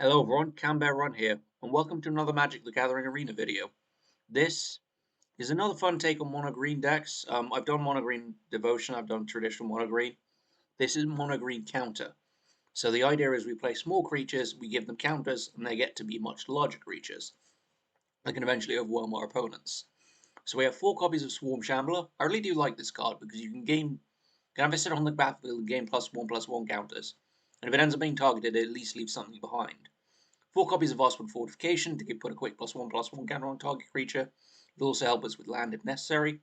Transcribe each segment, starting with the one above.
Hello everyone, Canberra here, and welcome to another Magic the Gathering Arena video. This is another fun take on mono green decks. I've done mono green devotion, I've done traditional mono green. This is mono green counter. So the idea is we play small creatures, we give them counters, and they get to be much larger creatures that can eventually overwhelm our opponents. So we have 4 copies of Swarm Shambler. I really do like this card because you can have it sit on the battlefield and gain +1/+1 counters. And if it ends up being targeted, it at least leaves something behind. 4 copies of Osprey Fortification to put a quick +1/+1 counter on target creature. It'll also help us with land if necessary.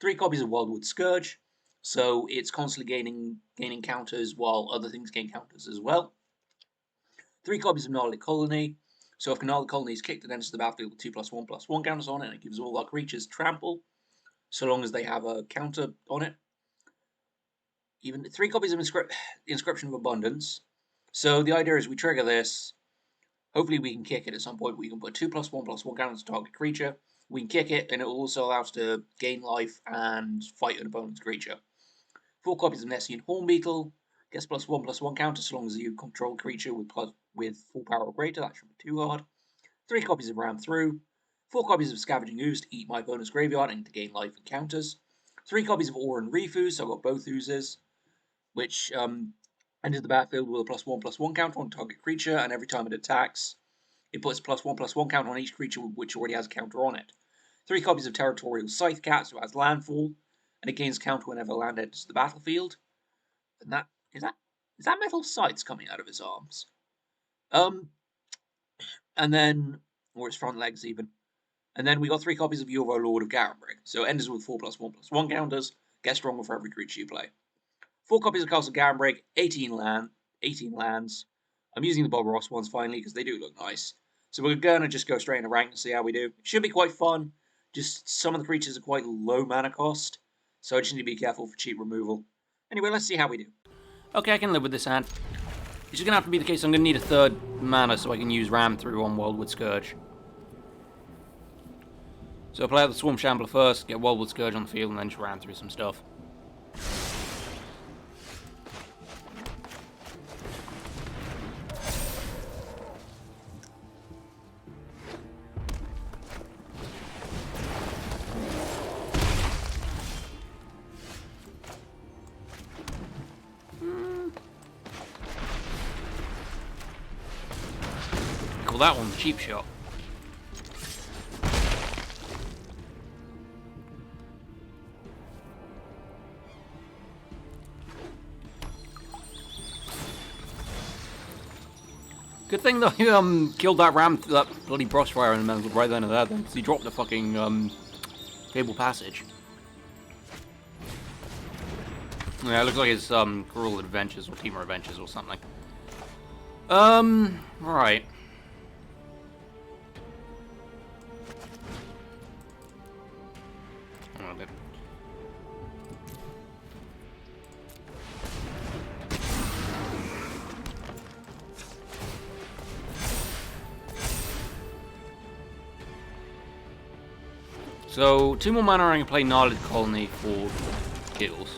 3 copies of Wildwood Scourge, so it's constantly gaining counters while other things gain counters as well. 3 copies of Gnarly Colony, so if Gnarly Colony is kicked, it enters the battlefield with 2 +1/+1 counters on it, and it gives all our creatures trample, so long as they have a counter on it. Even 3 copies of Inscription of Abundance. So the idea is we trigger this. Hopefully we can kick it at some point. We can put 2 +1/+1 counters to target creature. We can kick it, and it will also allow us to gain life and fight an opponent's creature. 4 copies of Nessian Hornbeetle. Gets +1/+1 counter so long as you control creature with full power or greater. That shouldn't be too hard. 3 copies of Ram Through. 4 copies of Scavenging Ooze to eat my opponent's graveyard and to gain life and counters. 3 copies of Aura and Refuse, so I've got both oozes, which enters the battlefield with a +1/+1 counter on target creature, and every time it attacks, it puts +1/+1 counter on each creature which already has a counter on it. 3 copies of Territorial Scythe Cat, so it has landfall, and it gains counter whenever land enters the battlefield. And that is that metal sights coming out of his arms? And then, or his front legs even. And then we got 3 copies of Yorvo, Lord of Garenbrig, so it enters with 4 +1/+1 counters, gets stronger for every creature you play. 4 copies of Castle Garenbrig, 18 lands. I'm using the Bob Ross ones finally because they do look nice. So we're gonna just go straight into rank and see how we do. It should be quite fun. Just some of the creatures are quite low mana cost, so I just need to be careful for cheap removal. Anyway, let's see how we do. Okay, I can live with this hand. It's just gonna have to be the case I'm gonna need a 3rd mana so I can use Ram Through on Wildwood Scourge. So I'll play out the Swarm Shambler first, get Wildwood Scourge on the field, and then just Ram Through some stuff. Call that one the cheap shot. Good thing that he killed that that bloody Frostfire in the middle right then and there, then, because he dropped the fucking Fable Passage. Yeah, it looks like it's Cruel Adventures or Teamer Adventures or something. Right. So, 2 more mana, I can play Gnarled Colony for kills.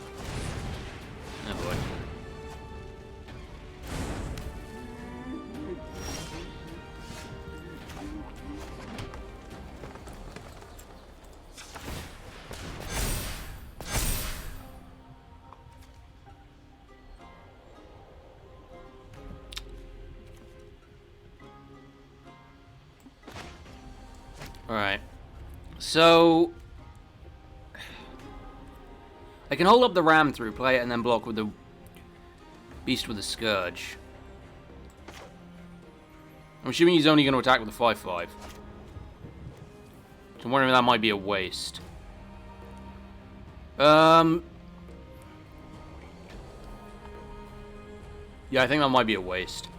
Oh boy. Alright. So, I can hold up the Ram Through, play it, and then block with the Beast with the Scourge. I'm assuming he's only going to attack with a 5/5. So I'm wondering if that might be a waste. Yeah, I think that might be a waste.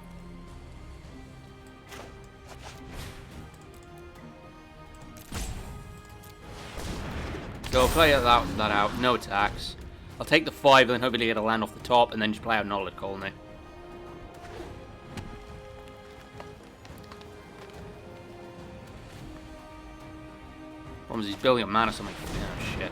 So I'll play that out, no attacks. I'll take the 5 and then hopefully get a land off the top and then just play out Gnarled Colony. Problem is he's building up mana, so I'm like, oh shit.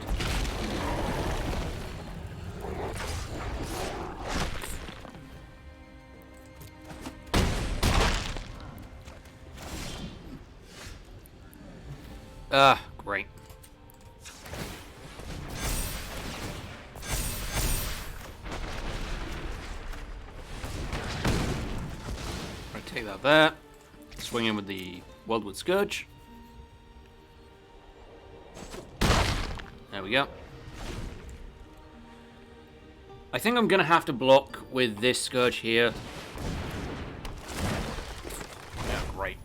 Great. I'll take that there. Swing in with the Wildwood Scourge. There we go. I think I'm going to have to block with this Scourge here. Yeah, great.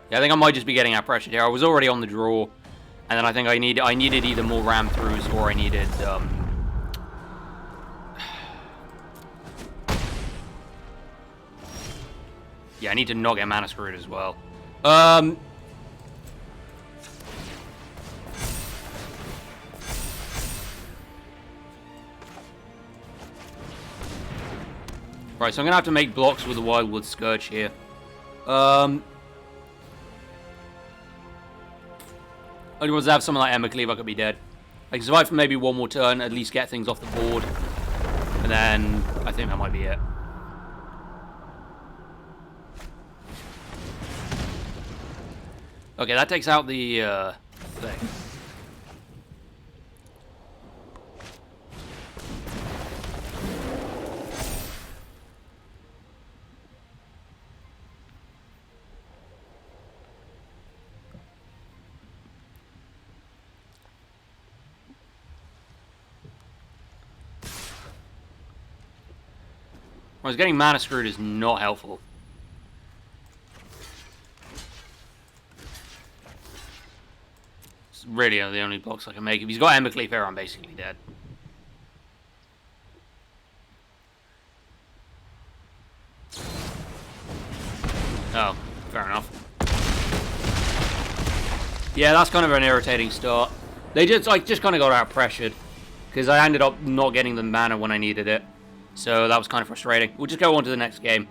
Yeah, I think I might just be getting out pressured here. I was already on the draw, and then I think I needed either more ram throughs or I needed yeah, I need to not get mana screwed as well. Right, so I'm gonna have to make blocks with the Wildwood Scourge here. Only ones that have something like Ember Cleave, I could be dead. I can survive for maybe one more turn, at least get things off the board. And then I think that might be it. Okay, that takes out the thing. Whereas getting mana screwed is not helpful. It's really the only blocks I can make. If he's got Ember Cleave here, I'm basically dead. Oh, fair enough. Yeah, that's kind of an irritating start. They just kind of got out pressured because I ended up not getting the mana when I needed it. So that was kind of frustrating. We'll just go on to the next game.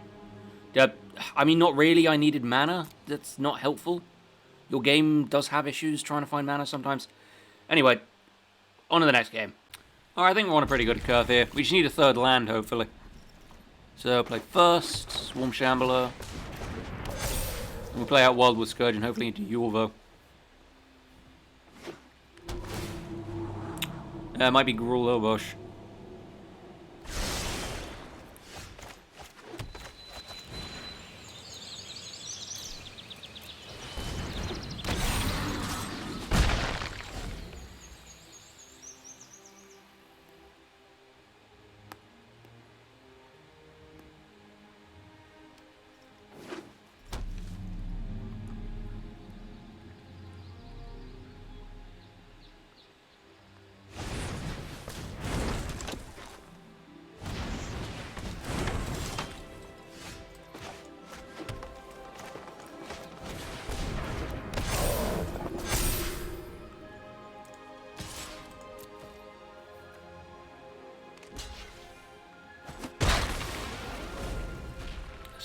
I mean, not really. I needed mana. That's not helpful. Your game does have issues trying to find mana sometimes. Anyway, on to the next game. Alright, I think we're on a pretty good curve here. We just need a third land, hopefully. So, play first, Swarm Shambler. And we'll play out Wildwood Scourge and hopefully into Yorvo. It might be Gruul Obosh.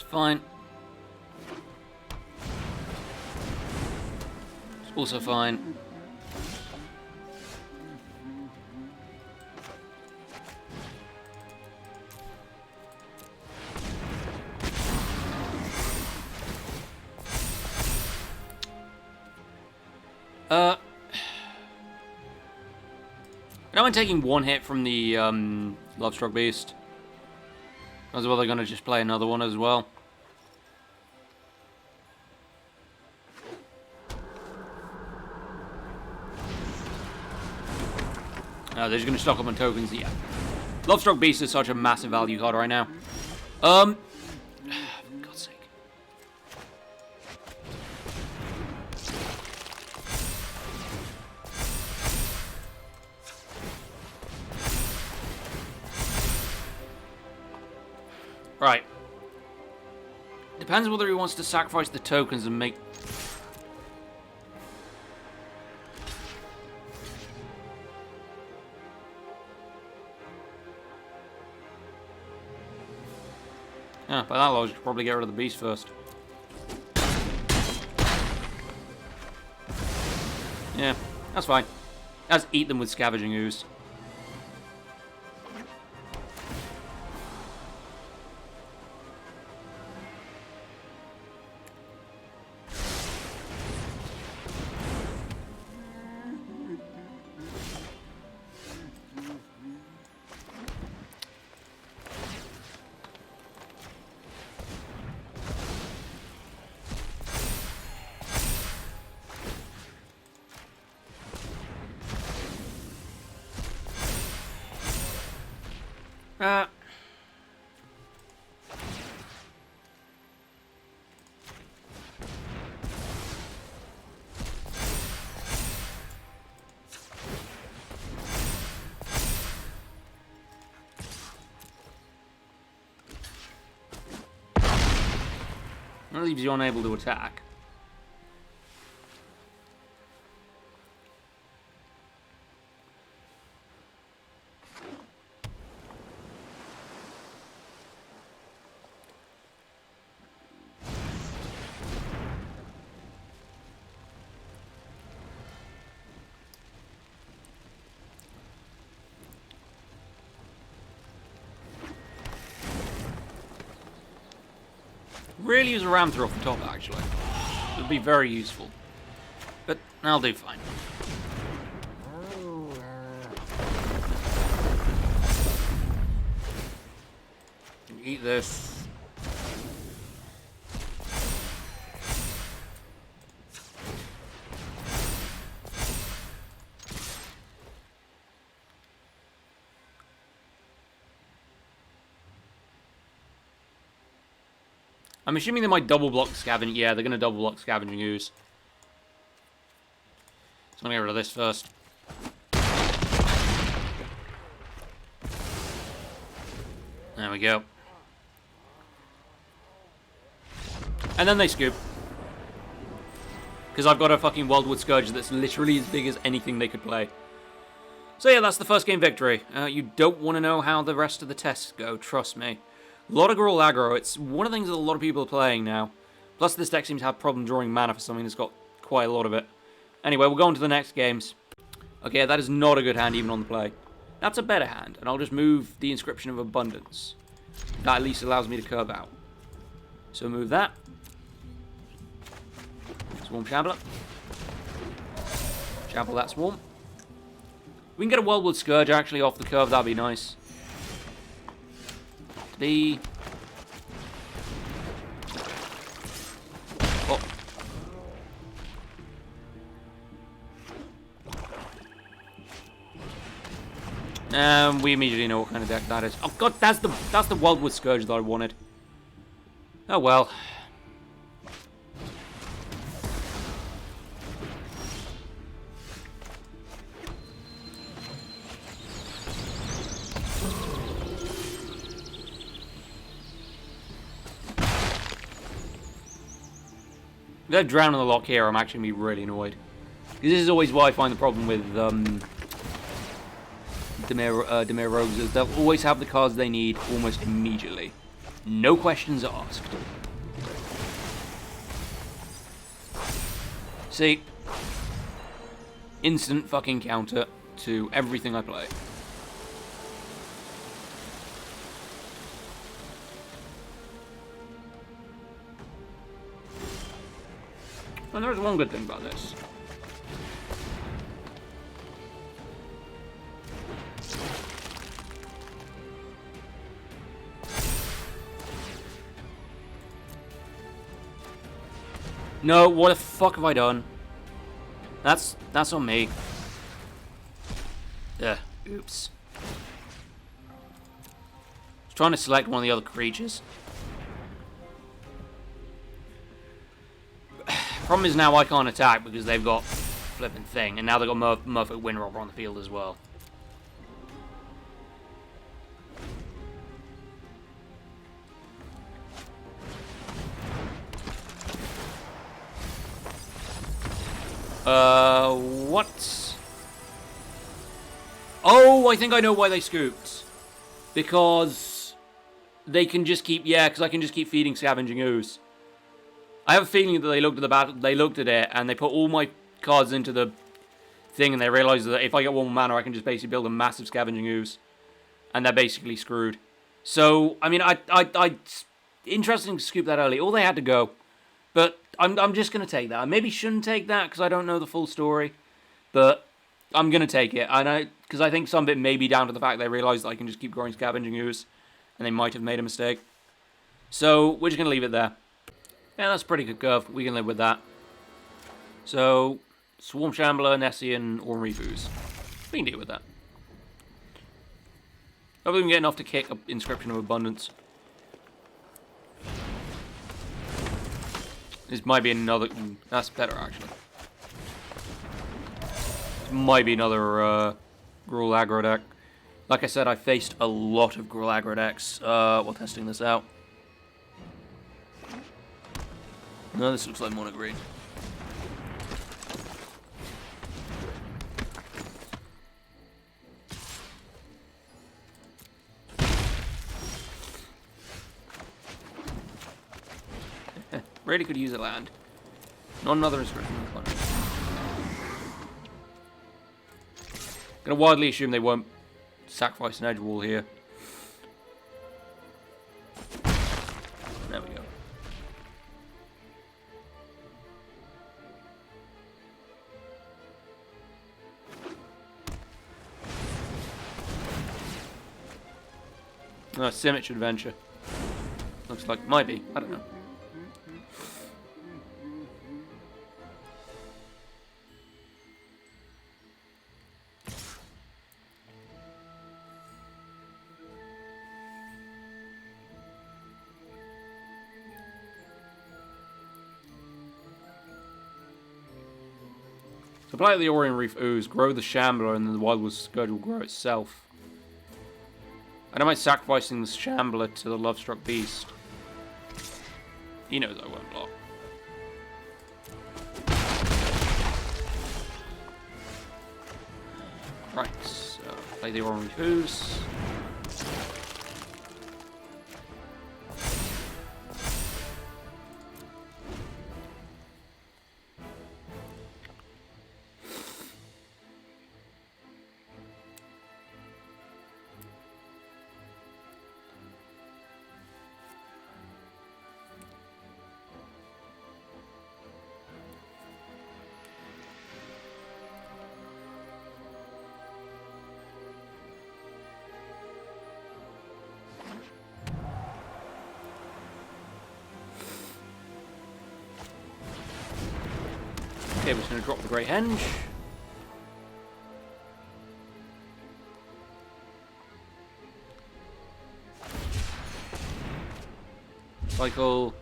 Fine. It's also fine. I don't mind taking one hit from the Lovestruck Beast. As well, they're going to just play another one as well. They're just going to stock up on tokens. Yeah. Lovestruck Beast is such a massive value card right now. For God's sake. Right. Depends whether he wants to sacrifice the tokens and make... Yeah, by that logic, probably get rid of the beast first. Yeah, that's fine. Let's eat them with Scavenging Ooze. Uh... That leaves you unable to attack. Really use a ram through off the top, actually. It would be very useful. But I'll do fine. Eat this. I'm assuming they might double block scavenging. Yeah, they're going to double block scavenging ooze. So I'm going to get rid of this first. There we go. And then they scoop. Because I've got a fucking Wildwood Scourge that's literally as big as anything they could play. So yeah, that's the first game victory. You don't want to know how the rest of the tests go, trust me. A lot of Gruul aggro, it's one of the things that a lot of people are playing now. Plus this deck seems to have problem drawing mana for something that's got quite a lot of it. Anyway, we'll go on to the next games. Okay, that is not a good hand even on the play. That's a better hand, and I'll just move the Inscription of Abundance. That at least allows me to curve out. So move that. Swarm Shambler. Shamble that Swarm. We can get a Wildwood Scourge actually off the curve, that'd be nice. The... Oh. We immediately know what kind of deck that is. Oh god, that's the Wildwood Scourge that I wanted. Oh well. If they're drowning the lock here, I'm actually going to be really annoyed. Because this is always why I find the problem with Dimir Rogues is they'll always have the cards they need almost immediately. No questions asked. See, instant fucking counter to everything I play. And there's one good thing about this. No, what the fuck have I done? That's on me. Oops. I was trying to select one of the other creatures. Problem is now I can't attack because they've got flipping thing, and now they've got Merfolk Windrobber on the field as well. What? Oh, I think I know why they scooped. Because they can just keep, yeah, because I can just keep feeding Scavenging Ooze. I have a feeling that they looked at the battle, they looked at it, and they put all my cards into the thing, and they realized that if I get one more mana, I can just basically build a massive Scavenging Ooze. And they're basically screwed. So, I mean, interesting to scoop that early. All they had to go. But I'm just going to take that. I maybe shouldn't take that because I don't know the full story. But I'm going to take it. Because I think some of it may be down to the fact they realized that I can just keep growing Scavenging Ooze. And they might have made a mistake. So, we're just going to leave it there. Yeah, that's a pretty good curve. We can live with that. So, Swarm Shambler, Nessian, Ornery Foos. We can deal with that. Hopefully we can get enough to kick up Inscription of Abundance. This might be another... that's better, actually. This might be another Gruul aggro deck. Like I said, I faced a lot of Gruul aggro decks while testing this out. No, this looks like mono green. Really could use a land. Not another Inscription. Gonna wildly assume they won't sacrifice an edge wall here. There we go. Simic Adventure. Looks like might be. I don't know. So play the Orient Reef Ooze, grow the Shambler, and then the Wildwood Scourge will grow itself. I don't mind sacrificing the Shambler to the Lovestruck Beast. He knows I won't block. Right, so play the Orient Reef Ooze. Okay, we're just going to drop the Great Henge. Cycle.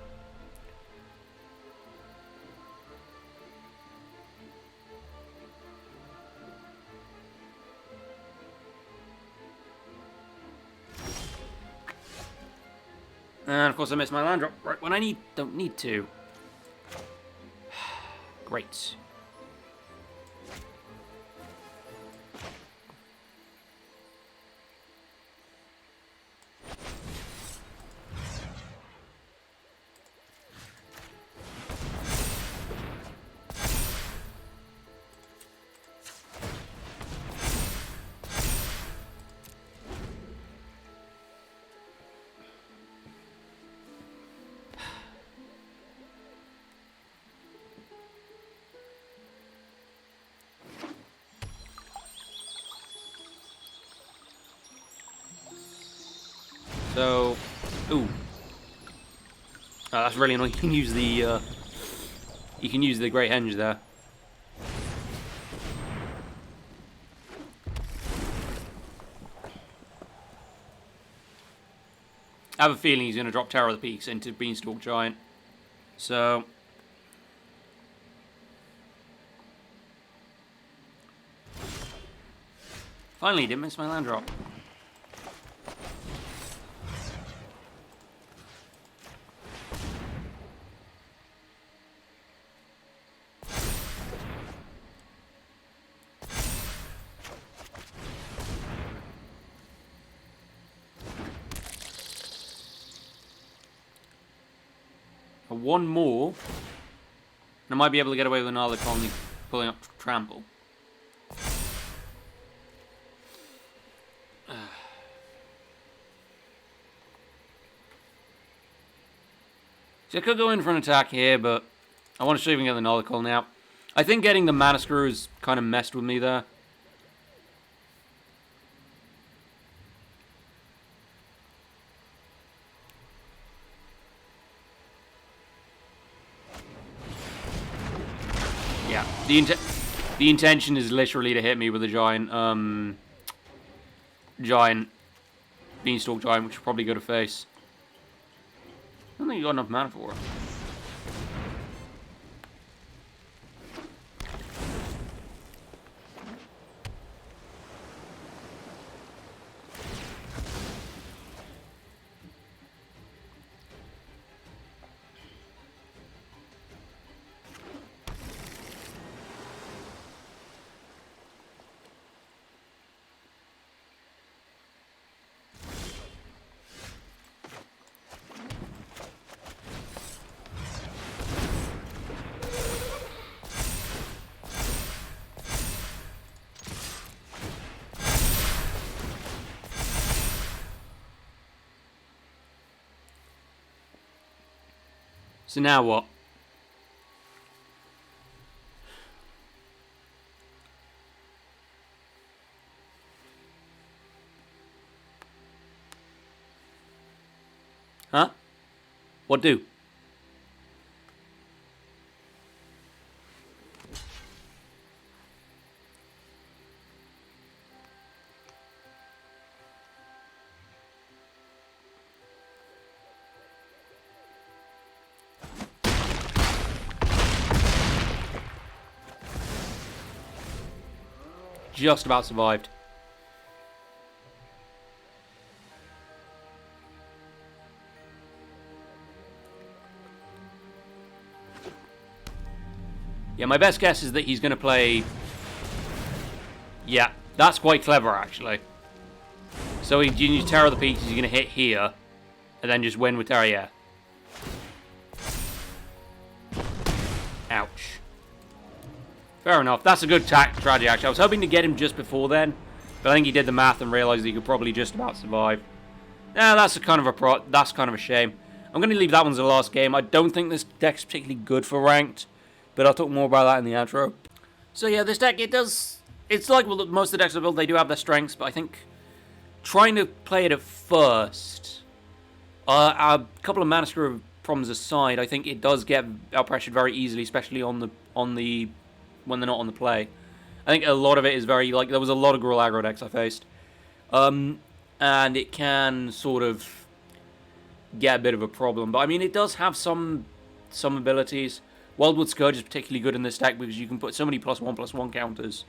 And of course I missed my land drop right when I don't need to. Great. So, ooh, that's really annoying. You can use the Great Henge there. I have a feeling he's going to drop Terror of the Peaks into Beanstalk Giant. So, finally, didn't miss my land drop. One more, and I might be able to get away with another colony pulling up Trample. So I could go in for an attack here, but I want to see if we can get the Nolical now. I think getting the Mana Screw has kind of messed with me there. Yeah, the intention is literally to hit me with a giant Beanstalk Giant, which will probably go to face. I don't think you got enough mana for it. So now what? Huh? What do? Just about survived. Yeah, my best guess is that he's going to play... Yeah, that's quite clever, actually. So you use Terror the Peaks, he's going to hit here, and then just win with Terror, yeah. Ouch. Fair enough. That's a good strategy, actually. I was hoping to get him just before then, but I think he did the math and realized he could probably just about survive. Yeah, that's kind of a shame. I'm going to leave that one as the last game. I don't think this deck's particularly good for ranked, but I'll talk more about that in the outro. So yeah, this deck, it's like most of the decks I built, they do have their strengths, but I think trying to play it at first, a couple of Mana Screw problems aside, I think it does get outpressured very easily, especially when they're not on the play. I think a lot of it is very, like, there was a lot of Gruul aggro decks I faced. And it can sort of get a bit of a problem. But, I mean, it does have some abilities. Wildwood Scourge is particularly good in this deck because you can put so many +1/+1 counters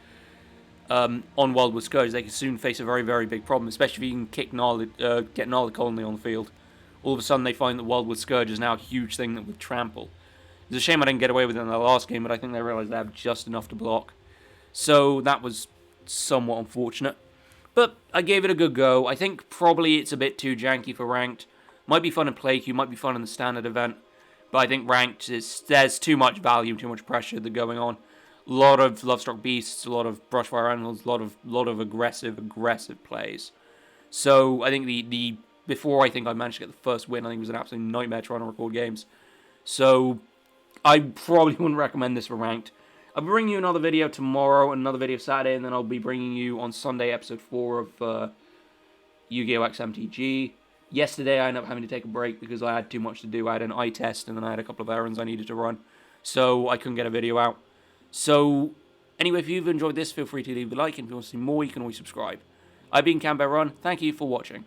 on Wildwood Scourge. They can soon face a very, very big problem, especially if you can get Gnarly Colony on the field. All of a sudden, they find that Wildwood Scourge is now a huge thing with Trample. It's a shame I didn't get away with it in the last game, but I think they realized they have just enough to block. So that was somewhat unfortunate. But I gave it a good go. I think probably it's a bit too janky for ranked. Might be fun in play queue, might be fun in the standard event. But I think ranked there's too much value, too much pressure that going on. A lot of Lovestruck Beasts, a lot of Brushfire Animals, a lot of aggressive plays. So I think before I think I managed to get the first win, I think it was an absolute nightmare trying to record games. So I probably wouldn't recommend this for ranked. I'll be bringing you another video tomorrow, and another video Saturday, and then I'll be bringing you on Sunday episode 4 of Yu-Gi-Oh! X MtG. Yesterday I ended up having to take a break because I had too much to do. I had an eye test, and then I had a couple of errands I needed to run. So I couldn't get a video out. So anyway, if you've enjoyed this, feel free to leave a like, and if you want to see more, you can always subscribe. I've been cann. Thank you for watching.